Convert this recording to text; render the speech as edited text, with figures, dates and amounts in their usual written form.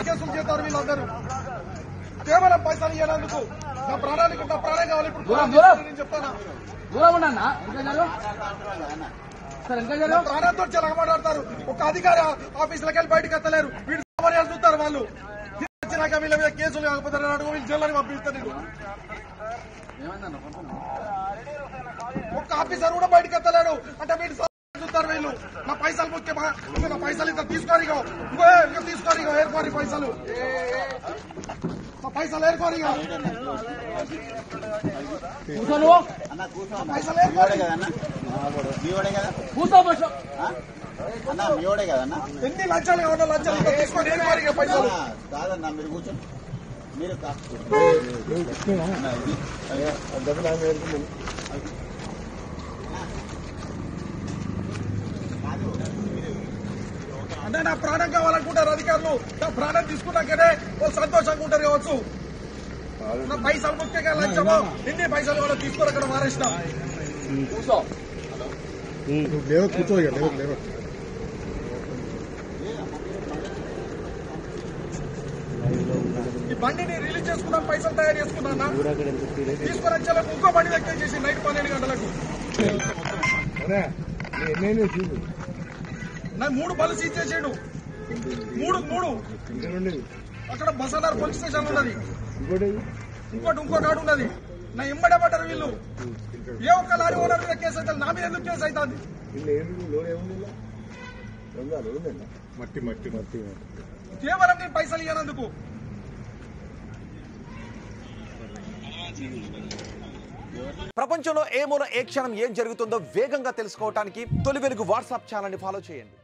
కేసులు చేస్తారు వీళ్ళందరూ కేవలం పైసలు ఇవ్వడానికి నా ప్రాణానికి నా ప్రాణం కావాలి ఇప్పుడు నేను చెప్తానా ప్రాణంతో చాలా మాట్లాడతారు ఒక అధికారి ఆఫీసులకు వెళ్ళి బయటకు ఎత్తలేరు వీళ్ళు సమర్యాలు చూస్తారు వాళ్ళు వచ్చినాక వీళ్ళ మీద కేసులు కాకపోతే వీళ్ళు జైల్లోకి పంపిస్తారు ఒక్క ఆఫీసర్ కూడా బయటకు ఎత్తలేరు అంటే వీళ్ళు చూస్తారు వీళ్ళు నా పైసలు ముఖ్యమా నా పైసలు ఇంత తీసుకోరు ఇంకా తీసుకోరు ఏర్కోరి పైసలు నా పైసలు ఏర్కోరు పైసలు ఏర్కోరు ఎన్ని లక్షలు కావాలో లక్షలు తీసుకొని ఏర్కోరి పైసలు కాదన్నా మీరు కూర్చొని మీరు అంటే నా ప్రాణం కావాలనుకుంటారు అధికారులు నా ప్రాణం తీసుకున్నాకనే వాళ్ళు సంతోషంగా ఉంటారు కావచ్చు నా పైసలు ముఖ్యంగా లక్ష్యమో ఎన్ని పైసలు కూడా తీసుకొని అక్కడ మారేసిన కూర్చో ఈ బండిని రిలీజ్ చేసుకున్నాను పైసలు తయారు చేసుకున్నా తీసుకొని వచ్చేలా ఇంకో బండి వ్యక్తం చేసి నైట్ 12 గంటలకు నా 3 బలు సీజ్ చేసాడు 3 అక్కడ బసనార్ పోలీస్ స్టేషన్ ఉన్నది ఇంకో నాడు ఉన్నది నా ఎంబడబడ్డారు వీళ్ళు ఏ ఒక్క లారీ ఓనర్ మీద కేసు అయితే నా మీద ఎందుకు కేసు అవుతుంది కేవలం నేను పైసలు ఇవ్వనందుకు ప్రపంచంలో ఏ మూల ఏ క్షణం ఏం జరుగుతుందో వేగంగా తెలుసుకోవడానికి తొలి వెలుగు వాట్సాప్ ఛానల్ ని ఫాలో చేయండి.